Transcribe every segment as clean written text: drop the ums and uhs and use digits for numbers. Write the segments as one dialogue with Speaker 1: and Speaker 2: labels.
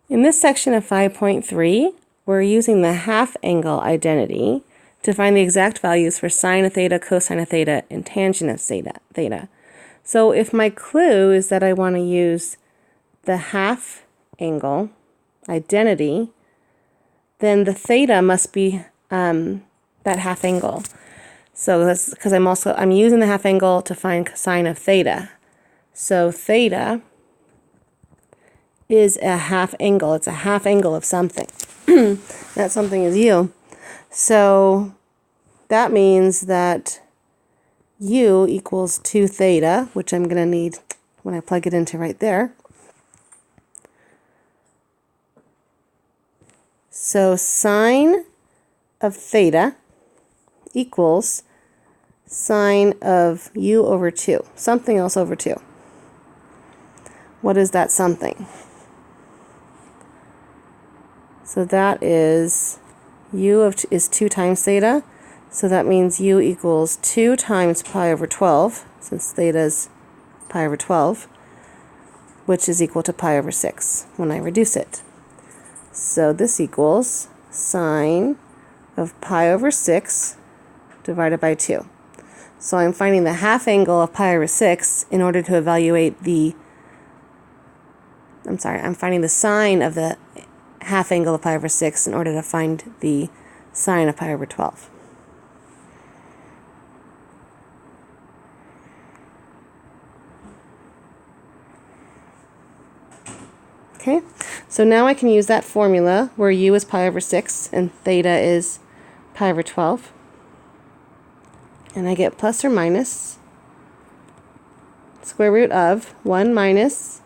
Speaker 1: In this section of 5.3, we're using the half angle identity to find the exact values for sine of theta, cosine of theta, and tangent of theta. So if my clue is that I want to use the half angle identity, then the theta must be that half angle. So that's because I'm using the half angle to find cosine of theta. So theta is a half angle. It's a half angle of something. That something is u. So that means that u equals 2 theta, which I'm going to need when I plug it into right there. So sine of theta equals sine of u over 2, something else over 2. What is that something? So that is u is 2 times theta, so that means u equals 2 times pi over 12, since theta is pi over 12, which is equal to pi over 6 when I reduce it. So this equals sine of pi over 6 divided by 2. So I'm finding the half angle of pi over 6 in order to evaluate I'm finding the sine of the half angle of pi over 6 in order to find the sine of pi over 12. Okay, so now I can use that formula where u is pi over 6 and theta is pi over 12. And I get plus or minus square root of 1 minus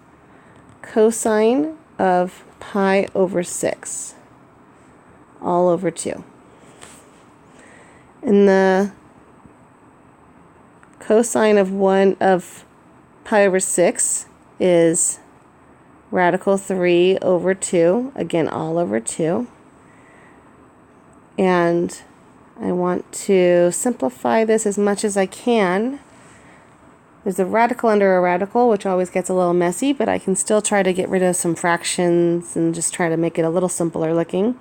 Speaker 1: cosine of pi over 6 all over 2. And the cosine of pi over 6 is radical 3 over 2, again all over 2. And I want to simplify this as much as I can. There's a radical under a radical, which always gets a little messy, but I can still try to get rid of some fractions and just try to make it a little simpler looking.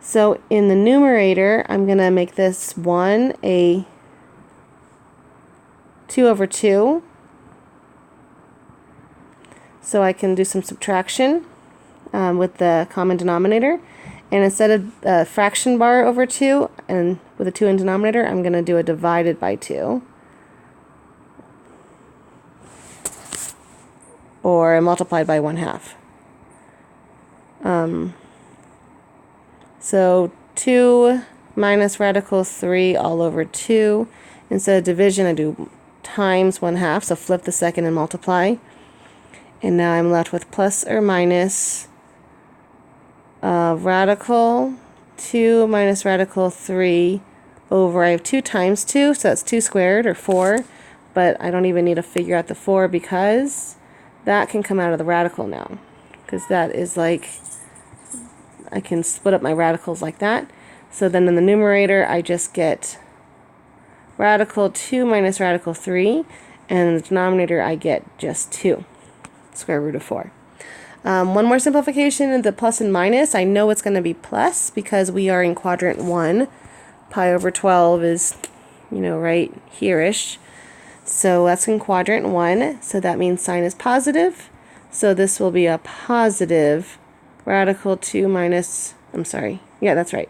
Speaker 1: So in the numerator, I'm going to make this 1 a 2 over 2. So I can do some subtraction with the common denominator. And instead of a fraction bar over 2, and with a 2 in denominator, I'm going to do a divided by 2. Or multiplied by 1/2. So 2 minus radical 3 all over 2. Instead of division, I do times 1/2, so flip the second and multiply. And now I'm left with plus or minus radical 2 minus radical 3 over, I have 2 times 2, so that's 2 squared, or 4. But I don't even need to figure out the 4 because that can come out of the radical now. Because that is like, I can split up my radicals like that. So then in the numerator, I just get radical 2 minus radical 3. And in the denominator, I get just 2, square root of 4. One more simplification, the plus and minus. I know it's going to be plus because we are in quadrant 1. Pi over 12 is, right here-ish. So that's in quadrant 1. So that means sine is positive. So this will be a positive radical 2 minus, yeah, that's right.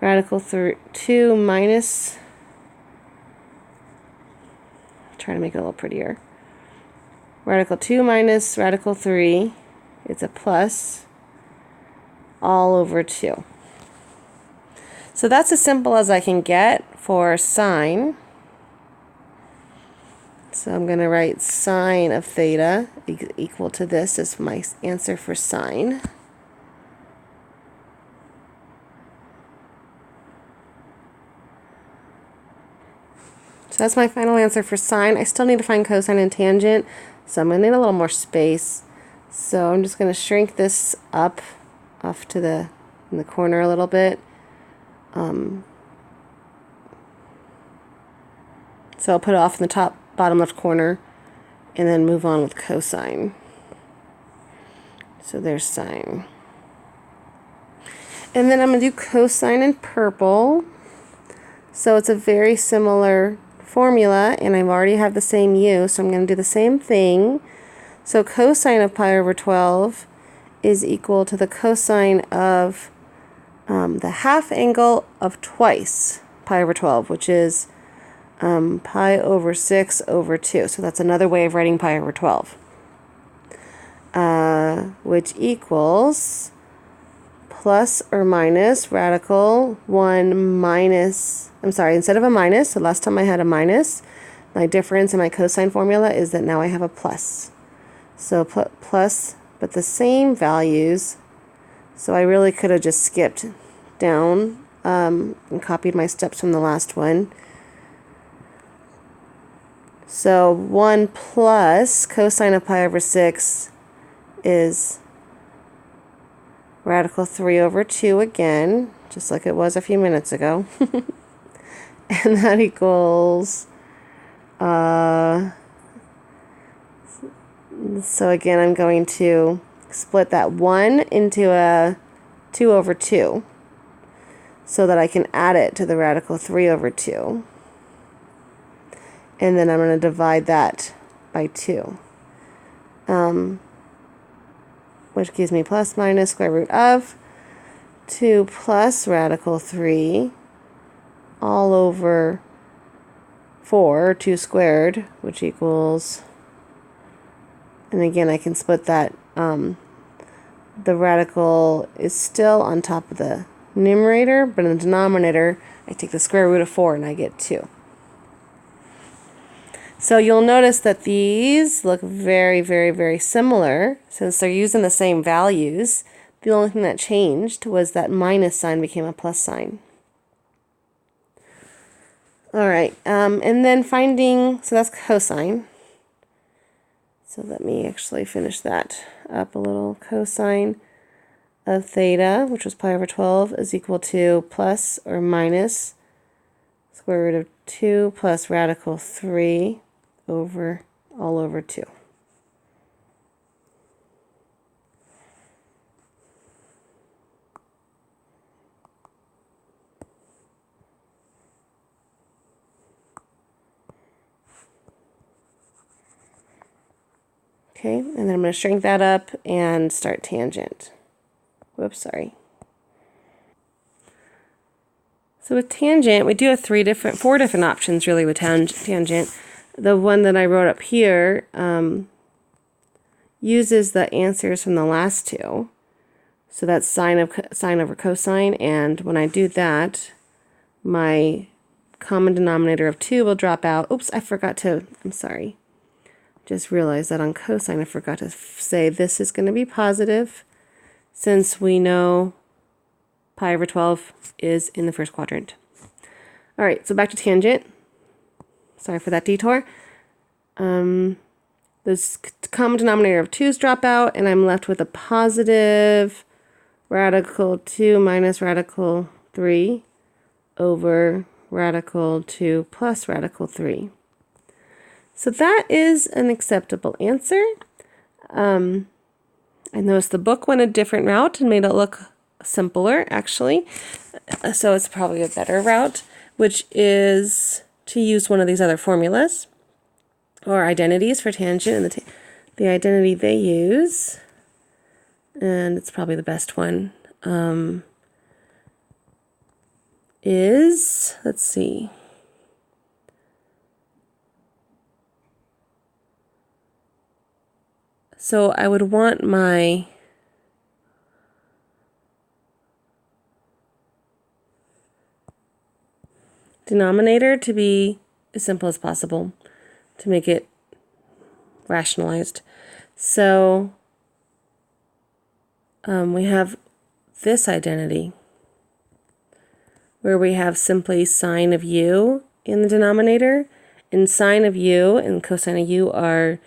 Speaker 1: Radical 2 minus, try to make it a little prettier. Radical 2 minus radical 3. It's a plus all over 2. So that's as simple as I can get for sine. So I'm going to write sine of theta equal to this as my answer for sine. So that's my final answer for sine. I still need to find cosine and tangent, so I'm going to need a little more space. So I'm just going to shrink this up off to in the corner a little bit. So I'll put it off in the bottom left corner and then move on with cosine. So there's sine. And then I'm going to do cosine in purple. So it's a very similar formula, and I already have the same u, so I'm going to do the same thing. So cosine of pi over 12 is equal to the cosine of the half angle of twice pi over 12, which is pi over 6 over 2. So that's another way of writing pi over 12, which equals plus or minus radical 1 minus, I'm sorry, instead of a minus, so last time I had a minus, my difference in my cosine formula is that now I have a plus. So plus, but the same values, so I really could have just skipped down and copied my steps from the last one. So 1 plus cosine of pi over 6 is radical 3 over 2 again, just like it was a few minutes ago. And that equals, so again I'm going to split that 1 into a 2 over 2 so that I can add it to the radical 3 over 2. And then I'm going to divide that by 2. Which gives me plus minus square root of 2 plus radical 3 all over 4, 2 squared, which equals, and again I can split that, the radical is still on top of the numerator, but in the denominator I take the square root of 4 and I get 2. So you'll notice that these look very, very, very similar since they're using the same values. The only thing that changed was that minus sign became a plus sign. All right, and then finding, so that's cosine. So let me actually finish that up a little. Cosine of theta, which was pi over 12, is equal to plus or minus square root of 2 plus radical 3 over all over 2. Okay, and then I'm going to shrink that up and start tangent. Whoops, sorry. So with tangent, we do have four different options really with tangent. The one that I wrote up here uses the answers from the last two. So that's sine over cosine, and when I do that, my common denominator of 2 will drop out. Oops, I'm sorry. Just realized that on cosine I forgot to say this is going to be positive since we know pi over 12 is in the first quadrant. All right, so back to tangent. Sorry for that detour. This common denominator of 2's drop out, and I'm left with a positive radical 2 minus radical 3 over radical 2 plus radical 3. So that is an acceptable answer. I noticed the book went a different route and made it look simpler, actually. So it's probably a better route, which is to use one of these other formulas or identities for tangent. And the identity they use, and it's probably the best one, is, let's see. So I would want my denominator to be as simple as possible to make it rationalized. So we have this identity where we have simply sine of u in the denominator, and sine of u and cosine of u are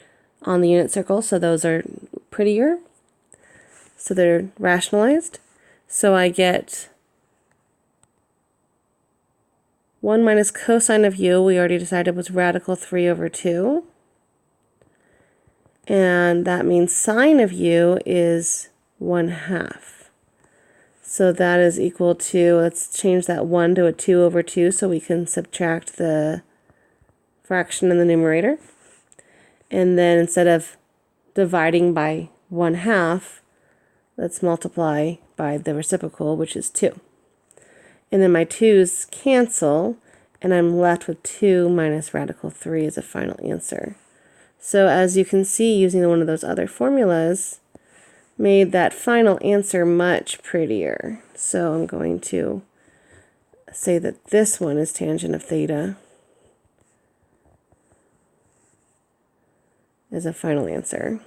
Speaker 1: on the unit circle, so those are prettier. So they're rationalized. So I get 1 minus cosine of u, we already decided was radical 3 over 2. And that means sine of u is 1/2. So that is equal to, let's change that 1 to a 2 over 2 so we can subtract the fraction in the numerator. And then instead of dividing by 1/2, let's multiply by the reciprocal, which is 2. And then my 2's cancel, and I'm left with 2 minus radical 3 as a final answer. So as you can see, using one of those other formulas made that final answer much prettier. So I'm going to say that this one is tangent of theta as a final answer.